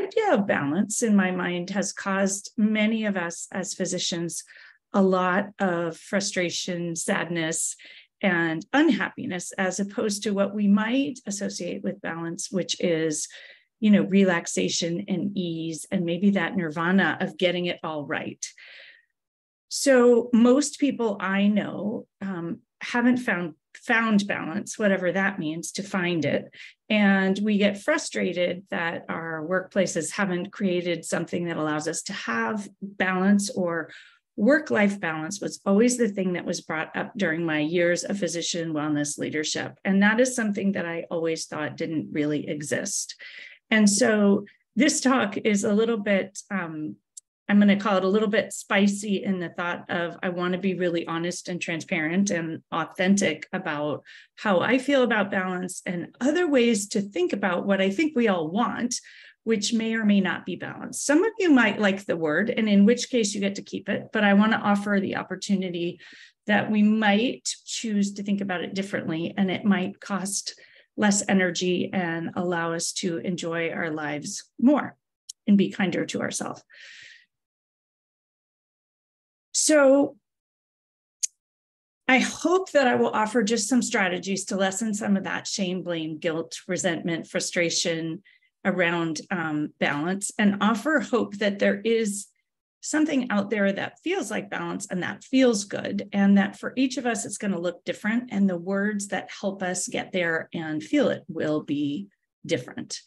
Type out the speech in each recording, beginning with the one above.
idea of balance in my mind has caused many of us as physicians a lot of frustration, sadness, and unhappiness, as opposed to what we might associate with balance, which is, relaxation and ease, and maybe that nirvana of getting it all right. So most people I know haven't found balance, whatever that means, to find it. And we get frustrated that our workplaces haven't created something that allows us to have balance, or work-life balance was always the thing that was brought up during my years of physician wellness leadership. And that is something that I always thought didn't really exist. And so this talk is a little bit, I'm going to call it a little bit spicy in the thought of, I want to be really honest and transparent and authentic about how I feel about balance and other ways to think about what I think we all want, which may or may not be balanced. Some of you might like the word, and in which case you get to keep it, but I want to offer the opportunity that we might choose to think about it differently, and it might cost less energy and allow us to enjoy our lives more and be kinder to ourselves. So I hope that I will offer just some strategies to lessen some of that shame, blame, guilt, resentment, frustration around balance, and offer hope that there is something out there that feels like balance and that feels good, and that for each of us, it's going to look different, and the words that help us get there and feel it will be different.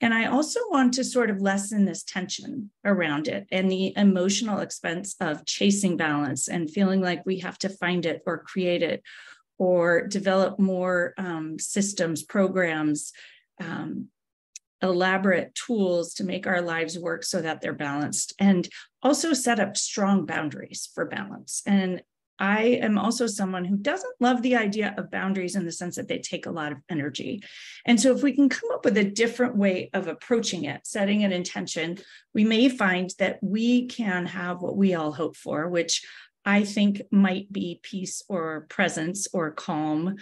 And I also want to sort of lessen this tension around it and the emotional expense of chasing balance and feeling like we have to find it or create it or develop more systems, programs, elaborate tools to make our lives work so that they're balanced, and also set up strong boundaries for balance. And I am also someone who doesn't love the idea of boundaries in the sense that they take a lot of energy. And so if we can come up with a different way of approaching it, setting an intention, we may find that we can have what we all hope for, which I think might be peace or presence or calm.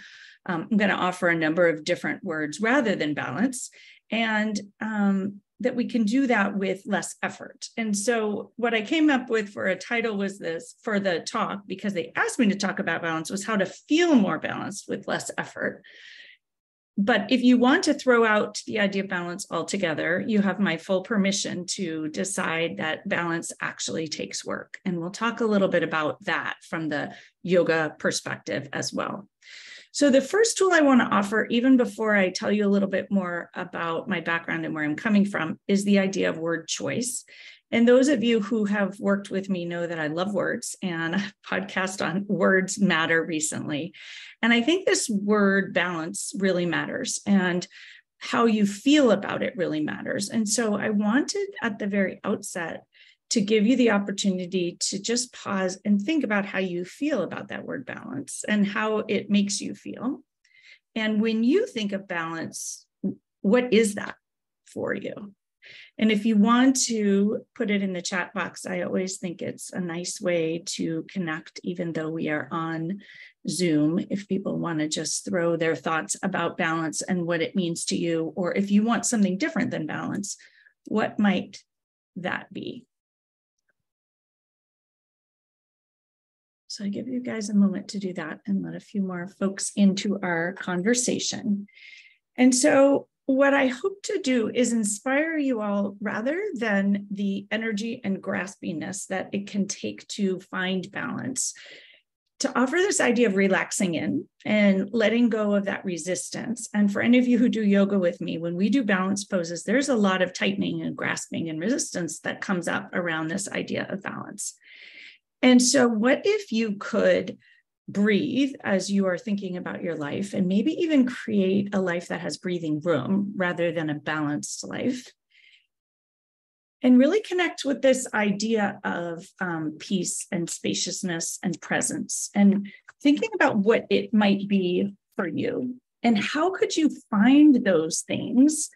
I'm going to offer a number of different words rather than balance, and that we can do that with less effort. And so what I came up with for a title was this for the talk, because they asked me to talk about balance, was how to feel more balanced with less effort. But if you want to throw out the idea of balance altogether, you have my full permission to decide that balance actually takes work. And we'll talk a little bit about that from the yoga perspective as well. So the first tool I want to offer, even before I tell you a little bit more about my background and where I'm coming from, is the idea of word choice. And those of you who have worked with me know that I love words, and a podcast on words matter recently. And I think this word balance really matters, and how you feel about it really matters. And so I wanted at the very outset to give you the opportunity to just pause and think about how you feel about that word balance and how it makes you feel. And when you think of balance, what is that for you? And if you want to put it in the chat box, I always think it's a nice way to connect, even though we are on Zoom, if people want to just throw their thoughts about balance and what it means to you, or if you want something different than balance, what might that be? So I give you guys a moment to do that and let a few more folks into our conversation. And so what I hope to do is inspire you all, rather than the energy and graspiness that it can take to find balance, to offer this idea of relaxing in and letting go of that resistance. And for any of you who do yoga with me, when we do balance poses, there's a lot of tightening and grasping and resistance that comes up around this idea of balance. And so what if you could breathe as you are thinking about your life, and maybe even create a life that has breathing room rather than a balanced life, and really connect with this idea of peace and spaciousness and presence, and thinking about what it might be for you, and how could you find those things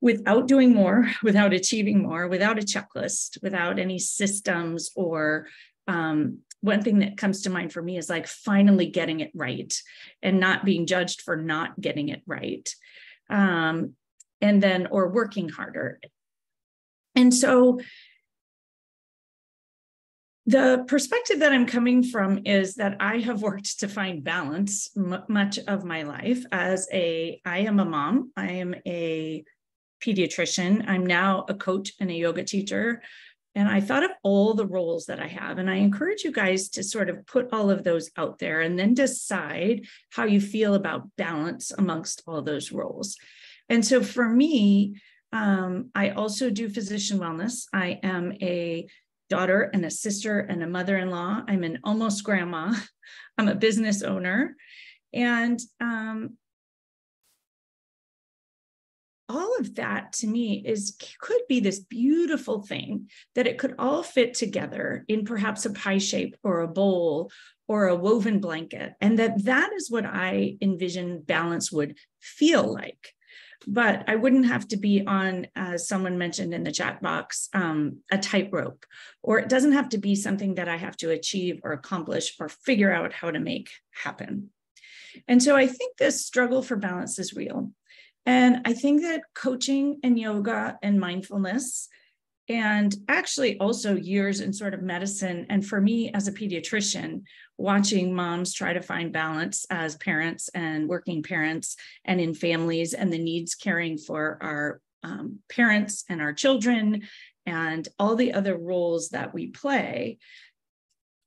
without doing more, without achieving more, without a checklist, without any systems, or one thing that comes to mind for me is like finally getting it right and not being judged for not getting it right. And or working harder. And so the perspective that I'm coming from is that I have worked to find balance much of my life I am a mom, I am a pediatrician, I'm now a coach and a yoga teacher. And I thought of all the roles that I have, and I encourage you guys to sort of put all of those out there and then decide how you feel about balance amongst all those roles. And so for me, I also do physician wellness. I am a daughter and a sister and a mother-in-law. I'm an almost grandma. I'm a business owner. And all of that to me could be this beautiful thing that it could all fit together in perhaps a pie shape or a bowl or a woven blanket. And that is what I envision balance would feel like. But I wouldn't have to be on, as someone mentioned in the chat box, a tightrope, or it doesn't have to be something that I have to achieve or accomplish or figure out how to make happen. And so I think this struggle for balance is real. And I think that coaching and yoga and mindfulness, and actually also years in sort of medicine, and for me as a pediatrician, watching moms try to find balance as parents and working parents and in families and the needs caring for our parents and our children and all the other roles that we play,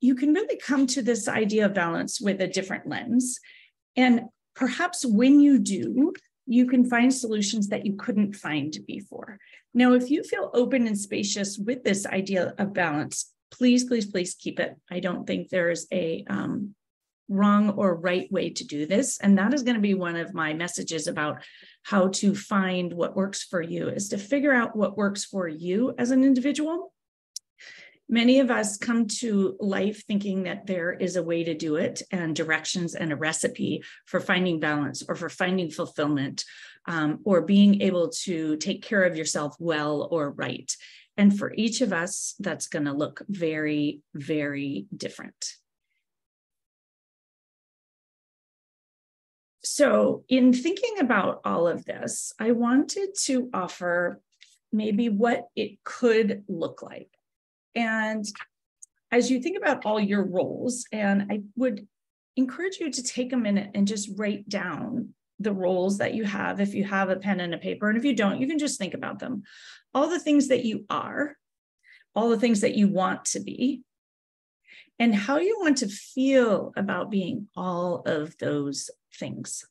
you can really come to this idea of balance with a different lens. And perhaps when you do, you can find solutions that you couldn't find before. Now, if you feel open and spacious with this idea of balance, please, please, please keep it. I don't think there's a wrong or right way to do this. And that is going to be one of my messages about how to find what works for you, is to figure out what works for you as an individual. Many of us come to life thinking that there is a way to do it and directions and a recipe for finding balance or for finding fulfillment or being able to take care of yourself well or right. And for each of us, that's going to look very, very different. So in thinking about all of this, I wanted to offer maybe what it could look like. And as you think about all your roles, and I would encourage you to take a minute and just write down the roles that you have, if you have a pen and a paper, and if you don't, you can just think about them. All the things that you are, all the things that you want to be, and how you want to feel about being all of those things.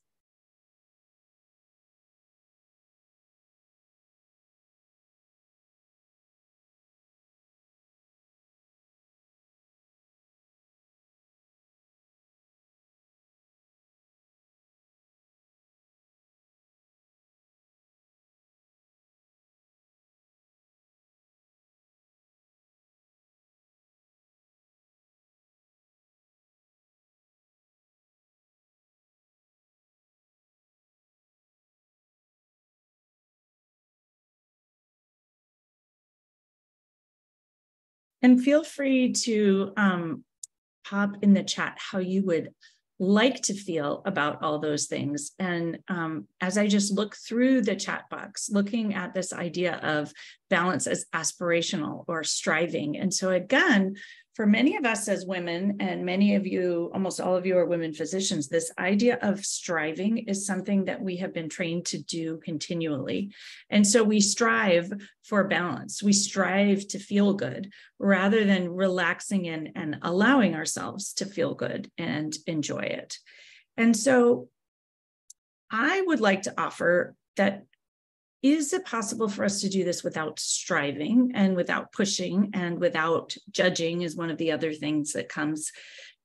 And feel free to pop in the chat how you would like to feel about all those things. And as I just look through the chat box, looking at this idea of balance as aspirational or striving. And so again, for many of us as women, and many of you, almost all of you are women physicians, this idea of striving is something that we have been trained to do continually. And so we strive for balance. We strive to feel good rather than relaxing in and allowing ourselves to feel good and enjoy it. And so I would like to offer that, is it possible for us to do this without striving and without pushing and without judging is one of the other things that comes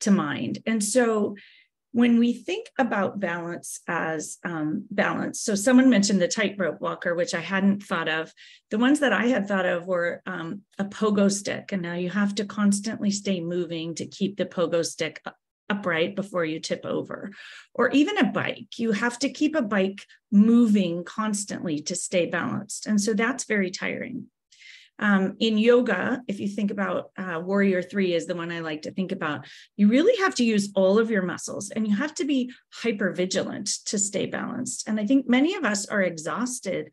to mind. And so when we think about balance as balance, so someone mentioned the tightrope walker, which I hadn't thought of. The ones that I had thought of were a pogo stick. And now you have to constantly stay moving to keep the pogo stick upright before you tip over, or even a bike. You have to keep a bike moving constantly to stay balanced. And so that's very tiring. In yoga, if you think about Warrior 3 is the one I like to think about, you really have to use all of your muscles and you have to be hyper vigilant to stay balanced. And I think many of us are exhausted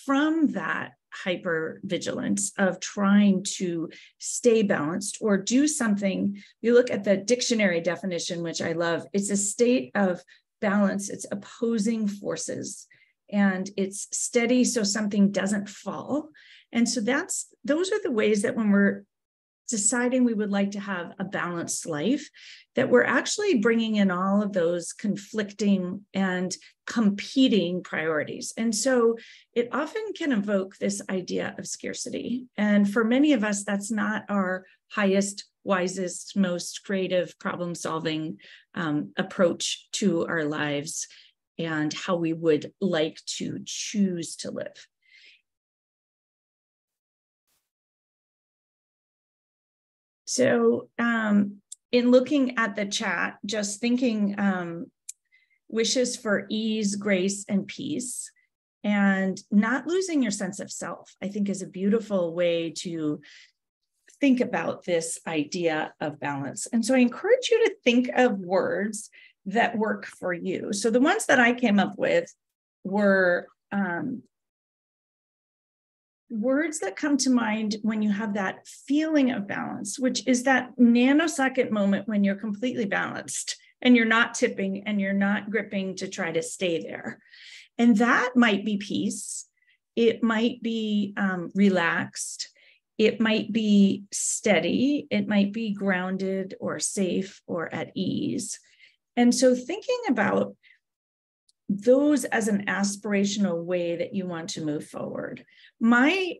from that hypervigilance of trying to stay balanced or do something. You look at the dictionary definition, which I love. It's a state of balance. It's opposing forces, and it's steady so something doesn't fall. And so those are the ways that when we're deciding we would like to have a balanced life, that we're actually bringing in all of those conflicting and competing priorities. And so it often can evoke this idea of scarcity. And for many of us, that's not our highest, wisest, most creative problem-solving approach to our lives and how we would like to choose to live. So in looking at the chat, just thinking wishes for ease, grace, and peace, and not losing your sense of self, I think is a beautiful way to think about this idea of balance. And so I encourage you to think of words that work for you. So the ones that I came up with were words that come to mind when you have that feeling of balance, which is that nanosecond moment when you're completely balanced and you're not tipping and you're not gripping to try to stay there. And that might be peace. It might be relaxed. It might be steady. It might be grounded or safe or at ease. And so thinking about those as an aspirational way that you want to move forward. My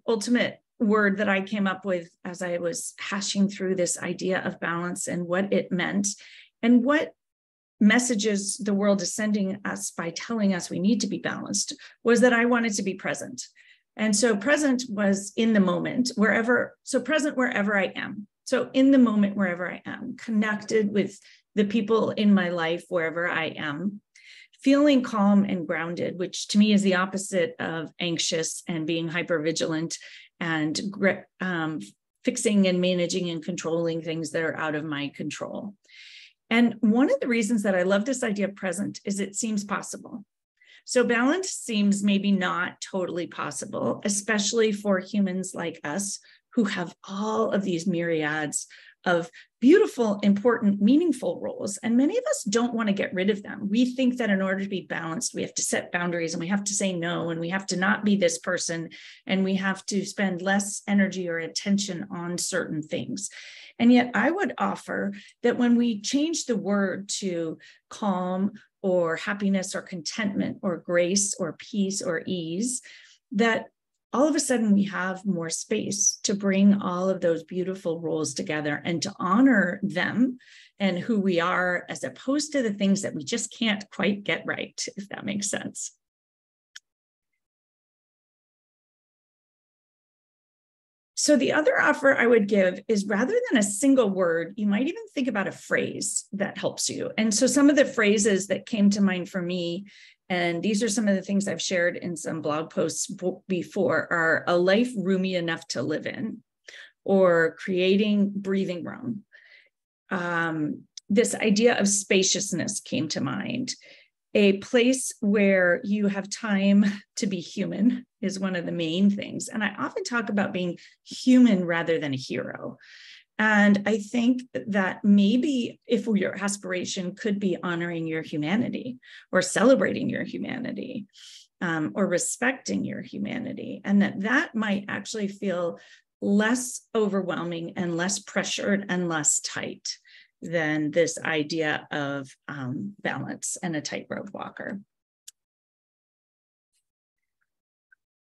ultimate word that I came up with as I was hashing through this idea of balance and what it meant and what messages the world is sending us by telling us we need to be balanced was that I wanted to be present. And so present was in the moment, present wherever I am. So in the moment, wherever I am, connected with the people in my life, wherever I am, feeling calm and grounded, which to me is the opposite of anxious and being hypervigilant and fixing and managing and controlling things that are out of my control. And one of the reasons that I love this idea of present is it seems possible. So balance seems maybe not totally possible, especially for humans like us who have all of these myriads of beautiful, important, meaningful roles. And many of us don't want to get rid of them. We think that in order to be balanced, we have to set boundaries and we have to say no, and we have to not be this person, and we have to spend less energy or attention on certain things. And yet I would offer that when we change the word to calm or happiness or contentment or grace or peace or ease, that all of a sudden we have more space to bring all of those beautiful roles together and to honor them and who we are, as opposed to the things that we just can't quite get right, if that makes sense. So the other offer I would give is, rather than a single word, you might even think about a phrase that helps you. And so some of the phrases that came to mind for me, and these are some of the things I've shared in some blog posts before, are a life roomy enough to live in, or creating breathing room. This idea of spaciousness came to mind. A place where you have time to be human is one of the main things. And I often talk about being human rather than a hero. And I think that maybe if your aspiration could be honoring your humanity or celebrating your humanity or respecting your humanity, and that might actually feel less overwhelming and less pressured and less tight than this idea of balance and a tightrope walker.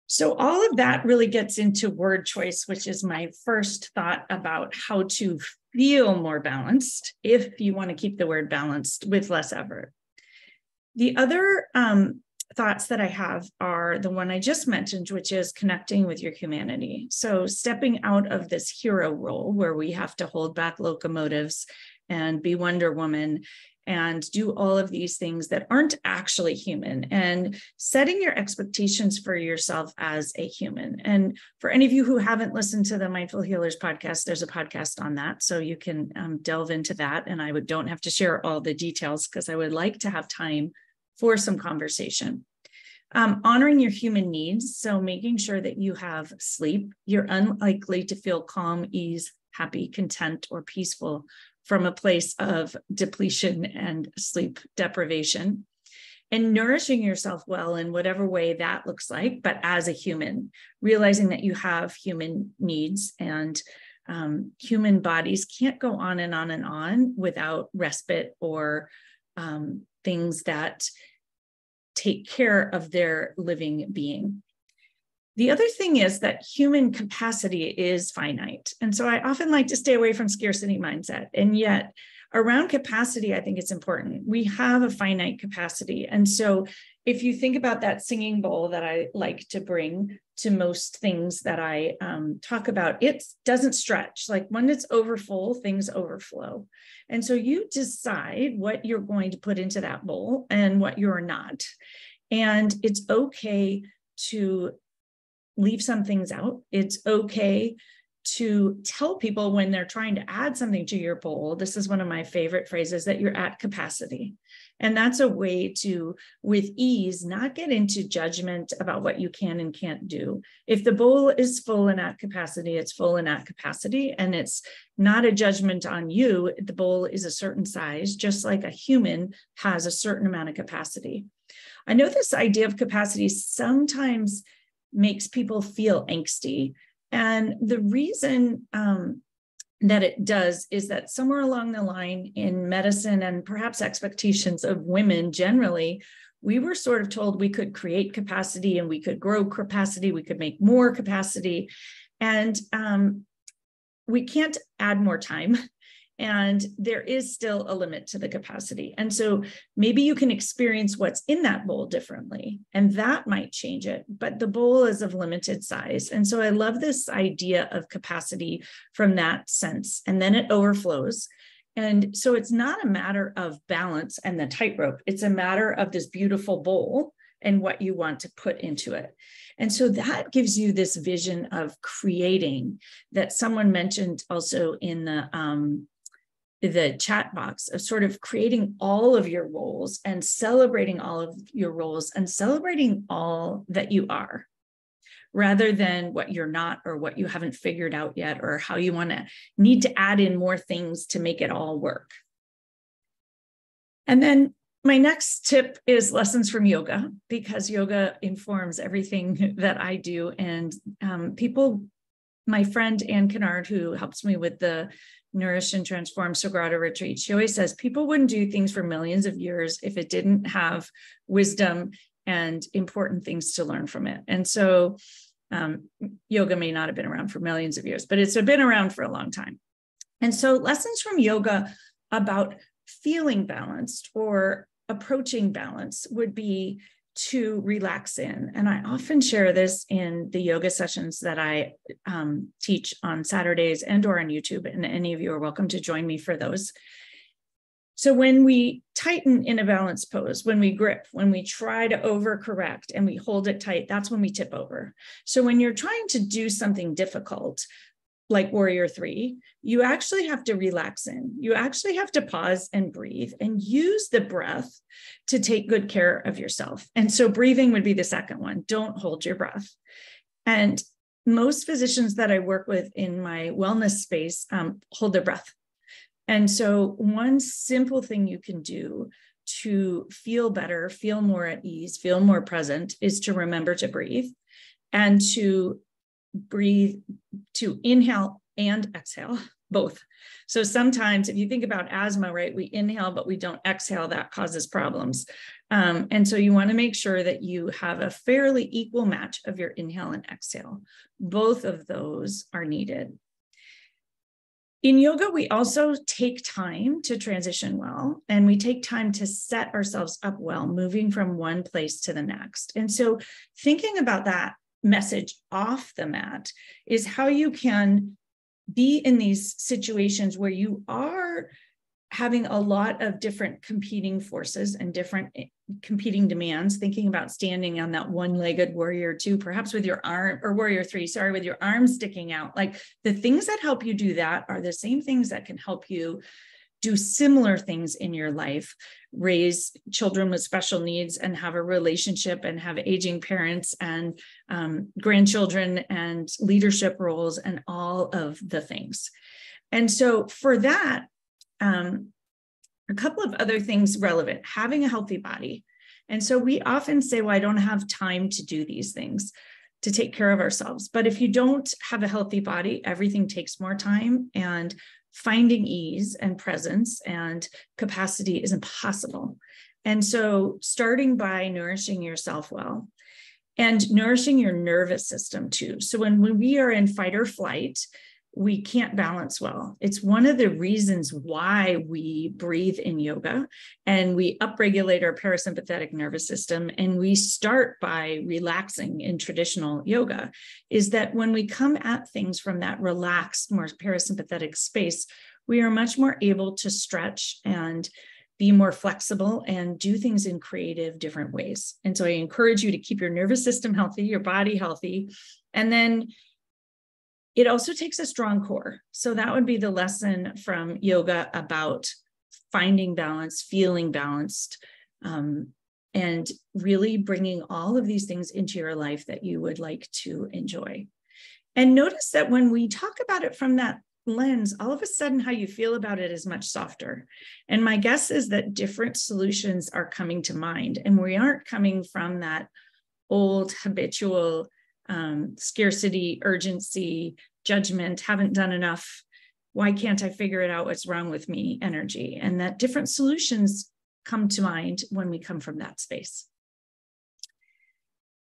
So all of that really gets into word choice, which is my first thought about how to feel more balanced if you want to keep the word balanced with less effort. The other thoughts that I have are the one I just mentioned, which is connecting with your humanity. So stepping out of this hero role where we have to hold back locomotives and be Wonder Woman and do all of these things that aren't actually human, and setting your expectations for yourself as a human. And for any of you who haven't listened to the Mindful Healers podcast, there's a podcast on that, so you can delve into that. And I don't have to share all the details because I would like to have time for some conversation. Honoring your human needs. So making sure that you have sleep. You're unlikely to feel calm, ease, happy, content, or peaceful from a place of depletion and sleep deprivation. And nourishing yourself well in whatever way that looks like, but as a human, realizing that you have human needs, and human bodies can't go on and on and on without respite or things that take care of their living being. The other thing is that human capacity is finite. And so I often like to stay away from scarcity mindset. And yet around capacity, I think it's important. We have a finite capacity. And so if you think about that singing bowl that I like to bring to most things that I talk about, it doesn't stretch. Like when it's overfull, things overflow. And so you decide what you're going to put into that bowl and what you're not. And it's okay to leave some things out. It's okay to tell people when they're trying to add something to your bowl. This is one of my favorite phrases, that you're at capacity. And that's a way to, with ease, not get into judgment about what you can and can't do. If the bowl is full and at capacity, it's full and at capacity, and it's not a judgment on you. The bowl is a certain size, just like a human has a certain amount of capacity. I know this idea of capacity sometimes makes people feel angsty. And the reason that it does is that somewhere along the line in medicine, and perhaps expectations of women generally, we were sort of told we could create capacity and we could grow capacity, we could make more capacity, and we can't add more time. And there is still a limit to the capacity. And so maybe you can experience what's in that bowl differently, and that might change it, but the bowl is of limited size. And so I love this idea of capacity from that sense. And then it overflows. And so it's not a matter of balance and the tightrope. It's a matter of this beautiful bowl and what you want to put into it. And so that gives you this vision of creating that someone mentioned also in the chat box, of sort of creating all of your roles and celebrating all of your roles and celebrating all that you are, rather than what you're not or what you haven't figured out yet, or how you need to add in more things to make it all work. And then my next tip is lessons from yoga, because yoga informs everything that I do. And my friend Ann Kennard, who helps me with the Nourish and Transform Sagrada retreat, she always says people wouldn't do things for millions of years if it didn't have wisdom and important things to learn from it. And so yoga may not have been around for millions of years, but it's been around for a long time. And so lessons from yoga about feeling balanced or approaching balance would be to relax in. And I often share this in the yoga sessions that I teach on Saturdays and or on YouTube, and any of you are welcome to join me for those. So when we tighten in a balanced pose, when we grip, when we try to overcorrect and we hold it tight, that's when we tip over. So when you're trying to do something difficult, like Warrior 3, you actually have to relax in. You actually have to pause and breathe and use the breath to take good care of yourself. And so breathing would be the second one. Don't hold your breath. And most physicians that I work with in my wellness space hold their breath. And so one simple thing you can do to feel better, feel more at ease, feel more present, is to remember to breathe, and to breathe, to inhale and exhale, both. So sometimes if you think about asthma, right, we inhale, but we don't exhale, that causes problems. And so you want to make sure that you have a fairly equal match of your inhale and exhale. Both of those are needed. In yoga, we also take time to transition well, and we take time to set ourselves up well, moving from one place to the next. And so thinking about that message off the mat is how you can be in these situations where you are having a lot of different competing forces and different competing demands, thinking about standing on that one-legged Warrior 2, perhaps with your arm, or Warrior 3, sorry, with your arms sticking out. Like the things that help you do that are the same things that can help you do similar things in your life, raise children with special needs and have a relationship and have aging parents and grandchildren and leadership roles and all of the things. And so for that, a couple of other things relevant, having a healthy body. And so we often say, well, I don't have time to do these things, to take care of ourselves. But if you don't have a healthy body, everything takes more time, and finding ease and presence and capacity is impossible. And so starting by nourishing yourself well and nourishing your nervous system too. So when we are in fight or flight, we can't balance well. It's one of the reasons why we breathe in yoga and we upregulate our parasympathetic nervous system. And we start by relaxing in traditional yoga, is that when we come at things from that relaxed, more parasympathetic space, we are much more able to stretch and be more flexible and do things in creative, different ways. And so I encourage you to keep your nervous system healthy, your body healthy, and then it also takes a strong core. So that would be the lesson from yoga about finding balance, feeling balanced, and really bringing all of these things into your life that you would like to enjoy. And notice that when we talk about it from that lens, all of a sudden how you feel about it is much softer. And my guess is that different solutions are coming to mind, and we aren't coming from that old habitual scarcity, urgency, judgment, haven't done enough, why can't I figure it out, what's wrong with me energy, and that different solutions come to mind when we come from that space.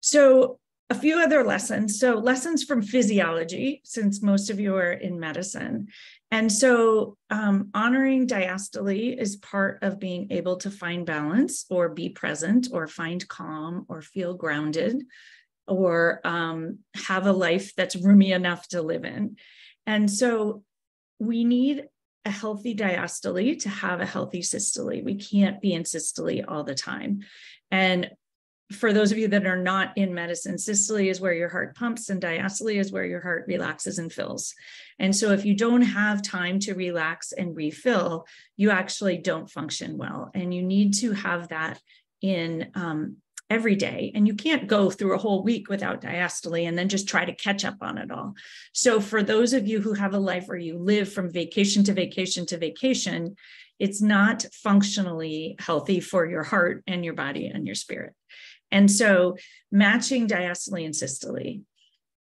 So a few other lessons. So lessons from physiology, since most of you are in medicine. And so honoring diastole is part of being able to find balance or be present or find calm or feel grounded, or have a life that's roomy enough to live in. And so we need a healthy diastole to have a healthy systole. We can't be in systole all the time. And for those of you that are not in medicine, systole is where your heart pumps and diastole is where your heart relaxes and fills. And so if you don't have time to relax and refill, you actually don't function well. And you need to have that in every day. And you can't go through a whole week without diastole and then just try to catch up on it all. So for those of you who have a life where you live from vacation to vacation to vacation, it's not functionally healthy for your heart and your body and your spirit. And so matching diastole and systole,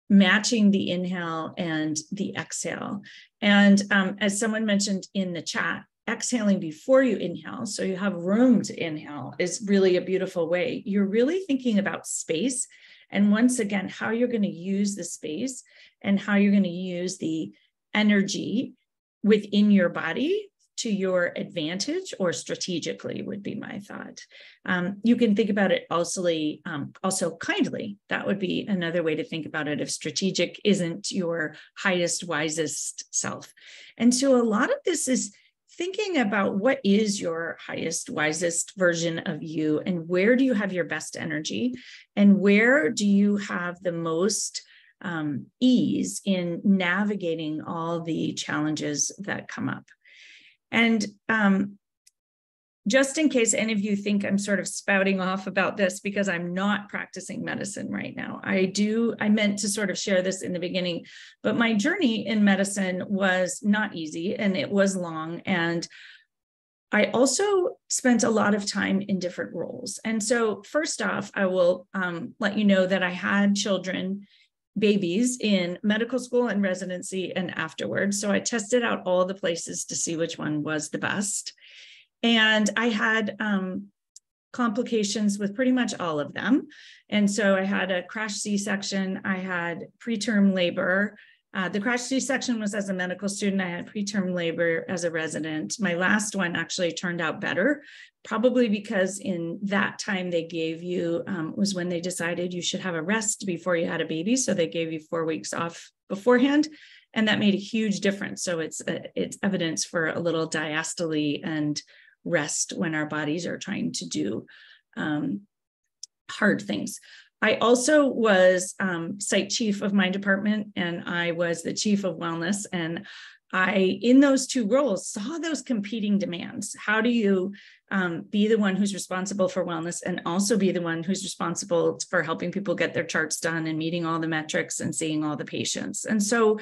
matching the inhale and the exhale. And as someone mentioned in the chat, exhaling before you inhale, so you have room to inhale, is really a beautiful way. You're really thinking about space. And once again, how you're going to use the space and how you're going to use the energy within your body to your advantage or strategically would be my thought. You can think about it also kindly. That would be another way to think about it if strategic isn't your highest, wisest self. And so a lot of this is thinking about what is your highest, wisest version of you, and where do you have your best energy, and where do you have the most ease in navigating all the challenges that come up. And just in case any of you think I'm sort of spouting off about this because I'm not practicing medicine right now. I meant to sort of share this in the beginning, but my journey in medicine was not easy and it was long. And I also spent a lot of time in different roles. And so first off, I will let you know that I had children, babies in medical school and residency and afterwards. So I tested out all the places to see which one was the best. And I had complications with pretty much all of them. And so I had a crash C-section, I had preterm labor. The crash C-section was as a medical student. I had preterm labor as a resident. My last one actually turned out better, probably because in that time they gave you, was when they decided you should have a rest before you had a baby. So they gave you 4 weeks off beforehand. And that made a huge difference. So it's evidence for a little diastole and rest when our bodies are trying to do hard things. I also was site chief of my department, and I was the chief of wellness. And in those two roles, saw those competing demands. How do you be the one who's responsible for wellness and also be the one who's responsible for helping people get their charts done and meeting all the metrics and seeing all the patients? And so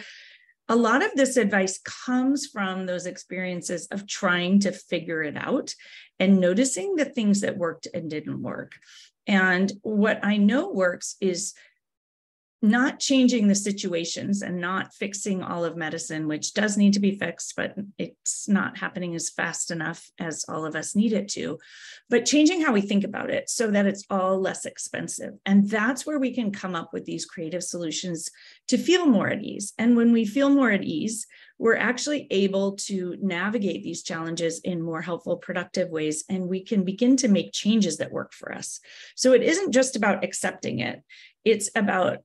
a lot of this advice comes from those experiences of trying to figure it out and noticing the things that worked and didn't work. And what I know works is not changing the situations and not fixing all of medicine, which does need to be fixed, but it's not happening as fast enough as all of us need it to, but changing how we think about it so that it's all less expensive. And that's where we can come up with these creative solutions to feel more at ease. And when we feel more at ease, we're actually able to navigate these challenges in more helpful, productive ways, and we can begin to make changes that work for us. So it isn't just about accepting it, it's about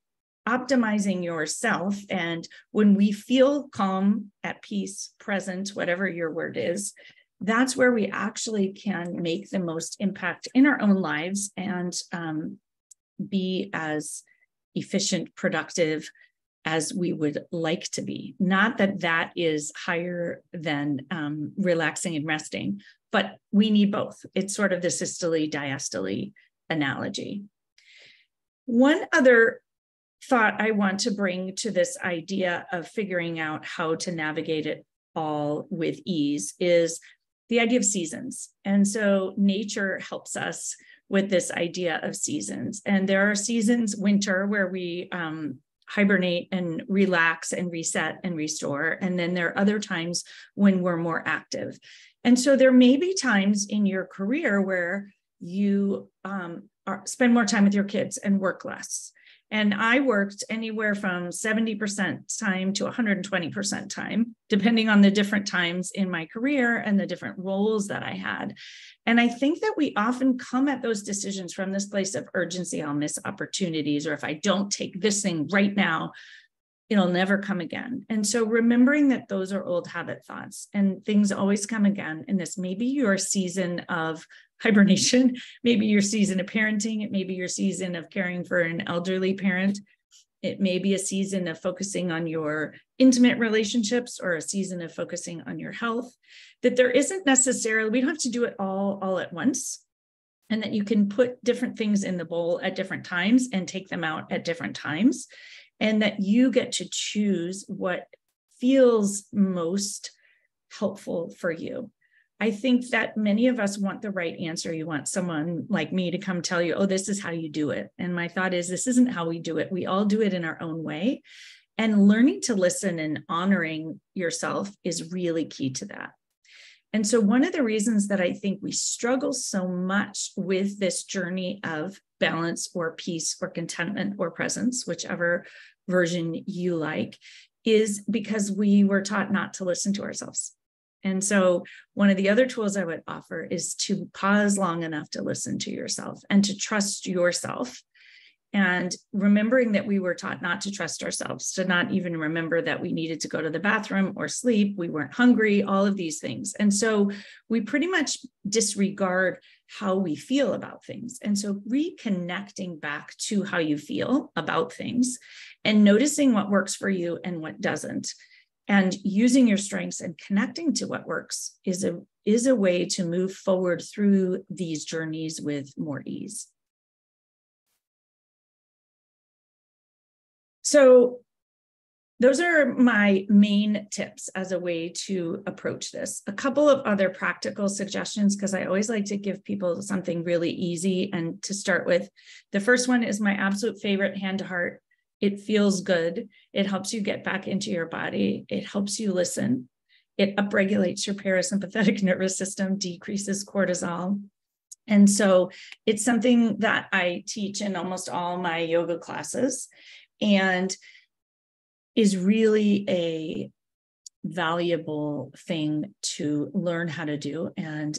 optimizing yourself. And when we feel calm, at peace, present, whatever your word is, that's where we actually can make the most impact in our own lives and be as efficient, productive as we would like to be. Not that that is higher than relaxing and resting, but we need both. It's sort of the systole, diastole analogy. One other thought I want to bring to this idea of figuring out how to navigate it all with ease is the idea of seasons. And so nature helps us with this idea of seasons. And there are seasons, winter, where we hibernate and relax and reset and restore. And then there are other times when we're more active. And so there may be times in your career where you spend more time with your kids and work less. And I worked anywhere from 70% time to 120% time, depending on the different times in my career and the different roles that I had. And I think that we often come at those decisions from this place of urgency. I'll miss opportunities, or if I don't take this thing right now, it'll never come again. And so remembering that those are old habit thoughts and things always come again. And this may be your season of hibernation, maybe your season of parenting, it may be your season of caring for an elderly parent. It may be a season of focusing on your intimate relationships or a season of focusing on your health, that there isn't necessarily, we don't have to do it all at once, and that you can put different things in the bowl at different times and take them out at different times, and that you get to choose what feels most helpful for you. I think that many of us want the right answer. You want someone like me to come tell you, oh, this is how you do it. And my thought is, this isn't how we do it. We all do it in our own way. And learning to listen and honoring yourself is really key to that. And so one of the reasons that I think we struggle so much with this journey of balance or peace or contentment or presence, whichever version you like, is because we were taught not to listen to ourselves. And so one of the other tools I would offer is to pause long enough to listen to yourself and to trust yourself. And remembering that we were taught not to trust ourselves, to not even remember that we needed to go to the bathroom or sleep, we weren't hungry, all of these things. And so we pretty much disregard how we feel about things. And so reconnecting back to how you feel about things and noticing what works for you and what doesn't, and using your strengths and connecting to what works is a way to move forward through these journeys with more ease. So those are my main tips as a way to approach this. A couple of other practical suggestions, because I always like to give people something really easy and to start with. The first one is my absolute favorite, hand to heart. It feels good. It helps you get back into your body. It helps you listen. It upregulates your parasympathetic nervous system, decreases cortisol. And so it's something that I teach in almost all my yoga classes and is really a valuable thing to learn how to do. And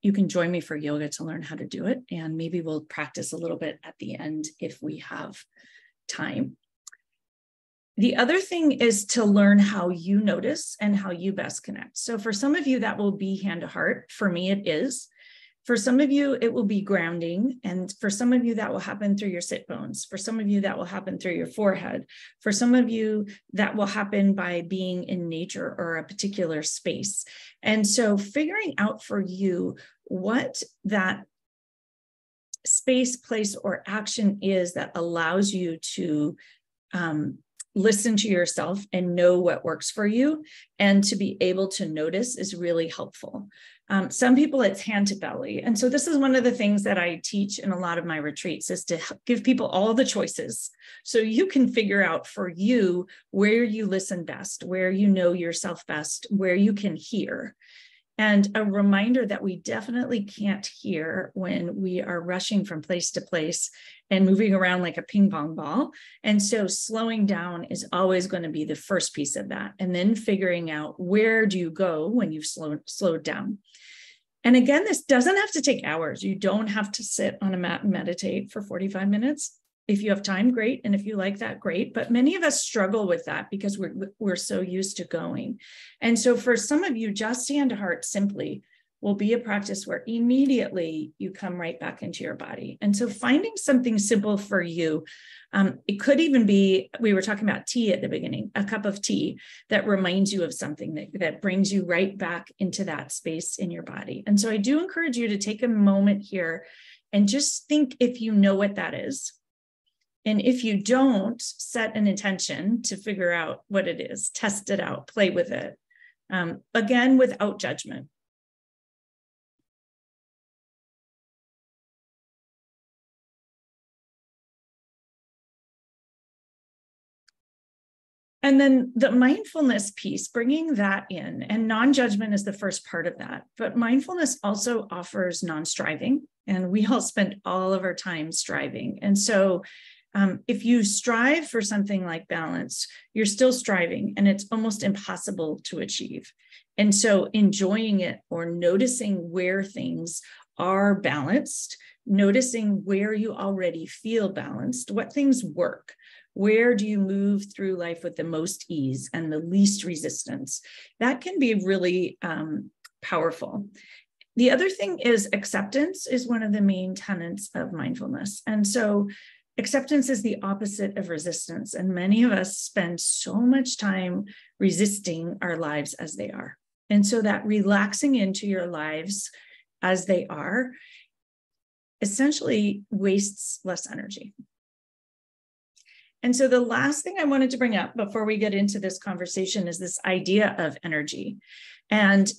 you can join me for yoga to learn how to do it. And maybe we'll practice a little bit at the end if we have time. The other thing is to learn how you notice and how you best connect. So for some of you, that will be hand to heart. For me, it is. For some of you, it will be grounding. And for some of you, that will happen through your sit bones. For some of you, that will happen through your forehead. For some of you, that will happen by being in nature or a particular space. And so figuring out for you what that space, place, or action is that allows you to listen to yourself and know what works for you, and to be able to notice is really helpful. Some people, it's hand to belly. And so this is one of the things that I teach in a lot of my retreats, is to give people all the choices so you can figure out for you where you listen best, where you know yourself best, where you can hear. And a reminder that we definitely can't hear when we are rushing from place to place and moving around like a ping pong ball. And so slowing down is always going to be the first piece of that. And then figuring out, where do you go when you've slowed down? And again, this doesn't have to take hours. You don't have to sit on a mat and meditate for 45 minutes. If you have time, great. And if you like that, great. But many of us struggle with that because we're so used to going. And so for some of you, just hand to heart simply will be a practice where immediately you come right back into your body. And so finding something simple for you, it could even be, we were talking about tea at the beginning, a cup of tea that reminds you of something that brings you right back into that space in your body. And so I do encourage you to take a moment here and just think if you know what that is. And if you don't, set an intention to figure out what it is, test it out, play with it. Again, without judgment. And then the mindfulness piece, bringing that in, and non-judgment is the first part of that. But mindfulness also offers non-striving, and we all spend all of our time striving. And so if you strive for something like balance, you're still striving, and it's almost impossible to achieve. And so enjoying it, or noticing where things are balanced, noticing where you already feel balanced, what things work, where do you move through life with the most ease and the least resistance, that can be really powerful. The other thing is acceptance is one of the main tenets of mindfulness. And so acceptance is the opposite of resistance. And many of us spend so much time resisting our lives as they are. And so that relaxing into your lives as they are essentially wastes less energy. And so the last thing I wanted to bring up before we get into this conversation is this idea of energy. And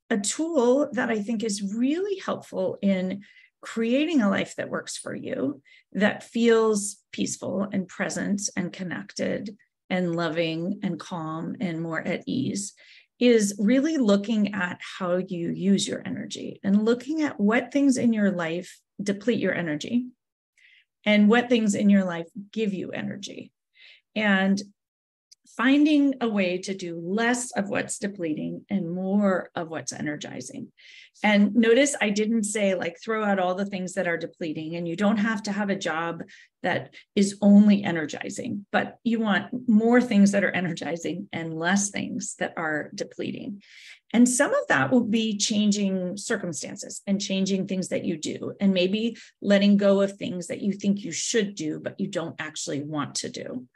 a tool that I think is really helpful in creating a life that works for you, that feels peaceful and present and connected and loving and calm and more at ease, is really looking at how you use your energy and looking at what things in your life deplete your energy and what things in your life give you energy, and finding a way to do less of what's depleting and more of what's energizing. And notice I didn't say like throw out all the things that are depleting, and you don't have to have a job that is only energizing, but you want more things that are energizing and less things that are depleting. And some of that will be changing circumstances and changing things that you do, and maybe letting go of things that you think you should do, but you don't actually want to do.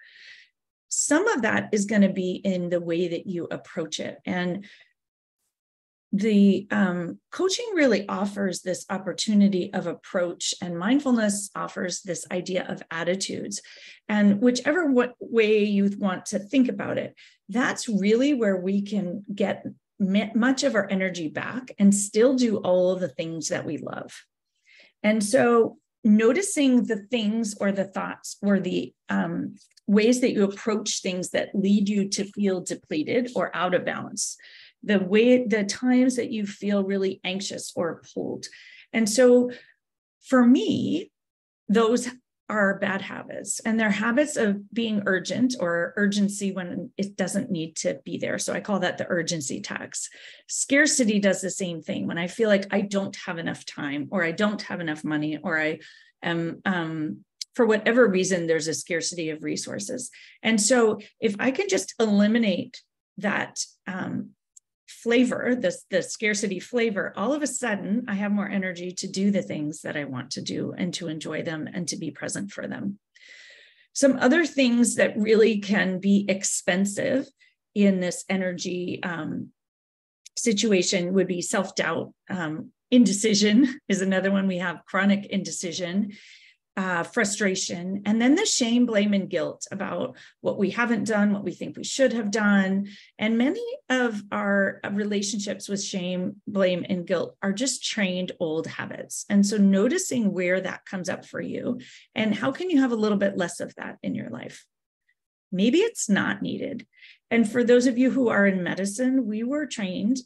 Some of that is going to be in the way that you approach it. And the coaching really offers this opportunity of approach, and mindfulness offers this idea of attitudes. And whichever way you want to think about it, that's really where we can get much of our energy back and still do all of the things that we love. And so noticing the things or the thoughts or the ways that you approach things that lead you to feel depleted or out of balance, the times that you feel really anxious or pulled. And so for me, those are bad habits, and they're habits of being urgent or urgency when it doesn't need to be there. So I call that the urgency tax. Scarcity does the same thing. When I feel like I don't have enough time, or I don't have enough money, or I am, for whatever reason, there's a scarcity of resources. And so if I can just eliminate that flavor, the scarcity flavor, all of a sudden I have more energy to do the things that I want to do and to enjoy them and to be present for them. Some other things that really can be expensive in this energy situation would be self-doubt. Indecision is another one. We have chronic indecision, frustration, and then the shame, blame, and guilt about what we haven't done, what we think we should have done. And many of our relationships with shame, blame, and guilt are just trained old habits. And so noticing where that comes up for you and how can you have a little bit less of that in your life? Maybe it's not needed. And for those of you who are in medicine, we were trained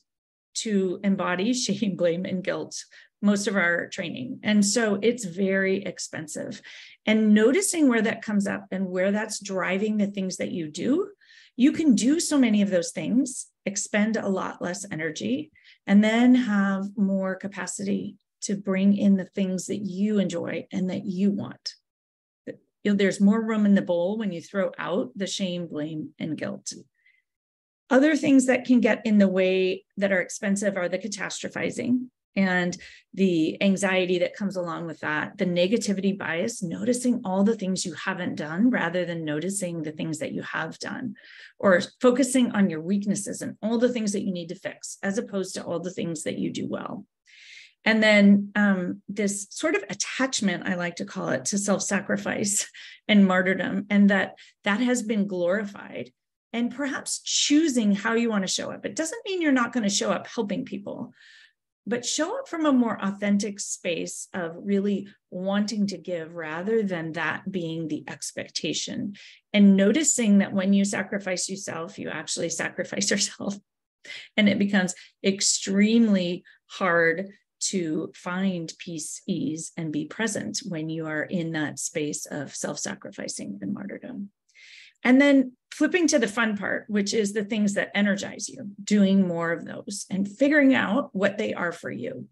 to embody shame, blame, and guilt most of our training. And so it's very expensive. And noticing where that comes up and where that's driving the things that you do, you can do so many of those things, expend a lot less energy, and then have more capacity to bring in the things that you enjoy and that you want. There's more room in the bowl when you throw out the shame, blame, and guilt. Other things that can get in the way that are expensive are the catastrophizing and the anxiety that comes along with that, the negativity bias, noticing all the things you haven't done rather than noticing the things that you have done, or focusing on your weaknesses and all the things that you need to fix, as opposed to all the things that you do well. And then this sort of attachment, I like to call it, to self-sacrifice and martyrdom, and that has been glorified. And perhaps choosing how you want to show up. It doesn't mean you're not going to show up helping people, but show up from a more authentic space of really wanting to give rather than that being the expectation. And noticing that when you sacrifice yourself, you actually sacrifice yourself. And it becomes extremely hard to find peace, ease, and be present when you are in that space of self-sacrificing and martyrdom. And then flipping to the fun part, which is the things that energize you, doing more of those and figuring out what they are for you.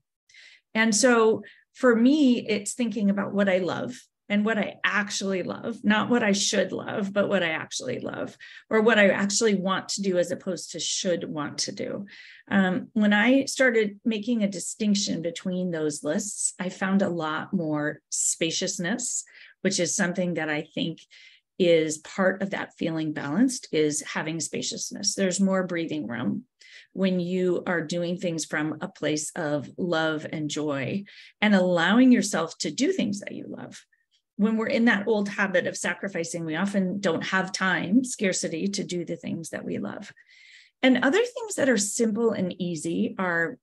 And so for me, it's thinking about what I love and what I actually love, not what I should love, but what I actually love, or what I actually want to do as opposed to should want to do. When I started making a distinction between those lists, I found a lot more spaciousness, which is something that I think is part of that feeling balanced, is having spaciousness. There's more breathing room when you are doing things from a place of love and joy and allowing yourself to do things that you love. When we're in that old habit of sacrificing, we often don't have time, scarcity, to do the things that we love. And other things that are simple and easy are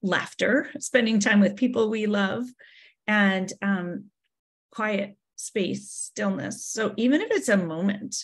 laughter, spending time with people we love, and quiet space, stillness. So even if it's a moment,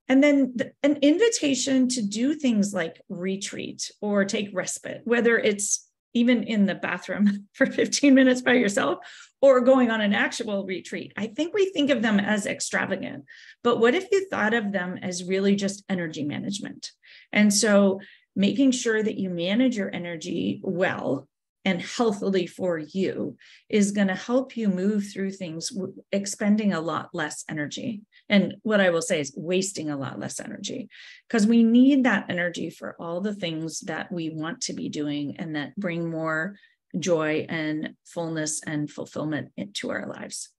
and then an invitation to do things like retreat or take respite, whether it's even in the bathroom for 15 minutes by yourself or going on an actual retreat. I think we think of them as extravagant, but what if you thought of them as really just energy management? And so making sure that you manage your energy well and healthily for you is going to help you move through things, expending a lot less energy. And what I will say is wasting a lot less energy, because we need that energy for all the things that we want to be doing and that bring more joy and fullness and fulfillment into our lives.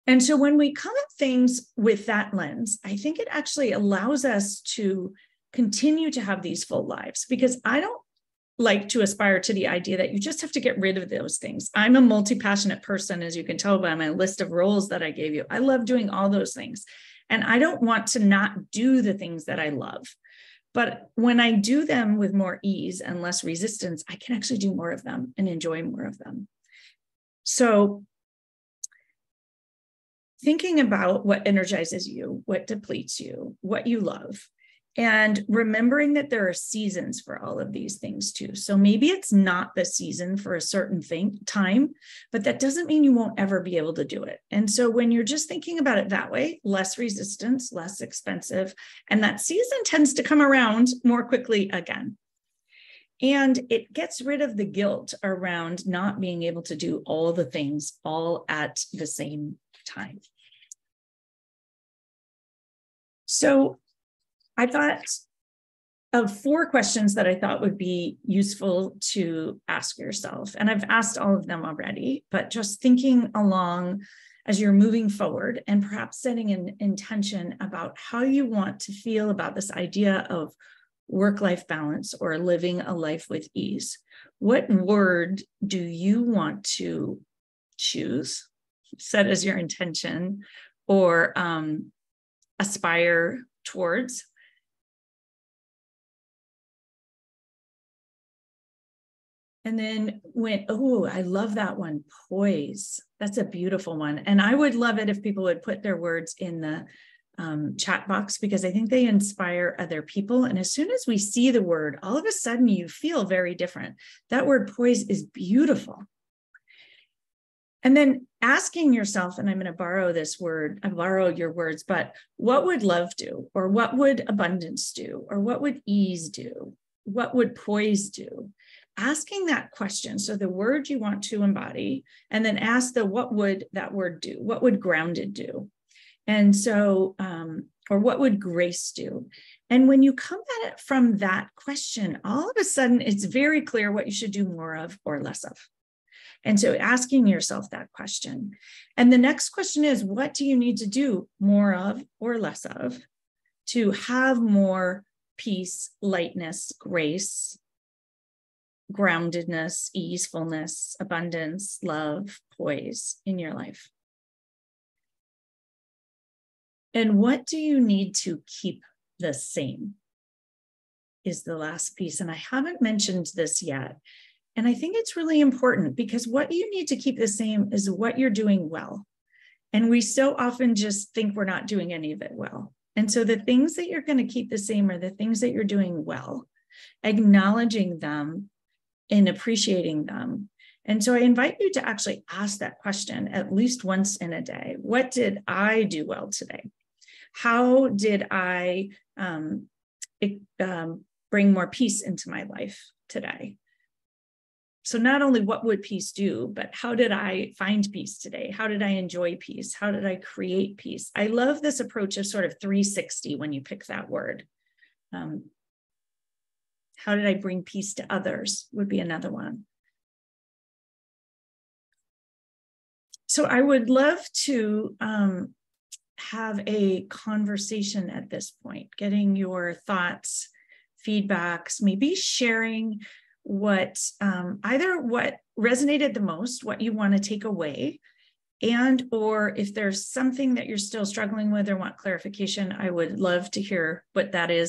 And so when we come at things with that lens, I think it actually allows us to continue to have these full lives, because I don't like to aspire to the idea that you just have to get rid of those things. I'm a multi-passionate person, as you can tell by my list of roles that I gave you. I love doing all those things. And I don't want to not do the things that I love. But when I do them with more ease and less resistance, I can actually do more of them and enjoy more of them. So thinking about what energizes you, what depletes you, what you love, and remembering that there are seasons for all of these things too. So maybe it's not the season for a certain time, but that doesn't mean you won't ever be able to do it. And so when you're just thinking about it that way, less resistance, less expensive, and that season tends to come around more quickly again. And it gets rid of the guilt around not being able to do all the things all at the same time. So I thought of 4 questions that I thought would be useful to ask yourself. And I've asked all of them already, but just thinking along as you're moving forward and perhaps setting an intention about how you want to feel about this idea of work-life balance or living a life with ease. What word do you want to choose, set as your intention, or aspire towards? And then I love that one, poise. That's a beautiful one. And I would love it if people would put their words in the chat box, because I think they inspire other people. And as soon as we see the word, all of a sudden you feel very different. That word poise is beautiful. And then asking yourself, and I'm going to borrow this word, I borrow your words, but what would love do? Or what would abundance do? Or what would ease do? What would poise do? Asking that question, so the word you want to embody, and then ask what would that word do? What would grounded do? And so, or what would grace do? And when you come at it from that question, all of a sudden it's very clear what you should do more of or less of. And so asking yourself that question. And the next question is, what do you need to do more of or less of to have more peace, lightness, grace, groundedness, easefulness, abundance, love, poise in your life? And what do you need to keep the same is the last piece. And I haven't mentioned this yet. And I think it's really important, because what you need to keep the same is what you're doing well. And we so often just think we're not doing any of it well. And so the things that you're going to keep the same are the things that you're doing well, acknowledging them and appreciating them. And so I invite you to actually ask that question at least once in a day. What did I do well today? How did I bring more peace into my life today? So not only what would peace do, but how did I find peace today? How did I enjoy peace? How did I create peace? I love this approach of sort of 360 when you pick that word. How did I bring peace to others would be another one. So I would love to have a conversation at this point, getting your thoughts, feedbacks, maybe sharing what either what resonated the most, what you want to take away, and or if there's something that you're still struggling with or want clarification, I would love to hear what that is.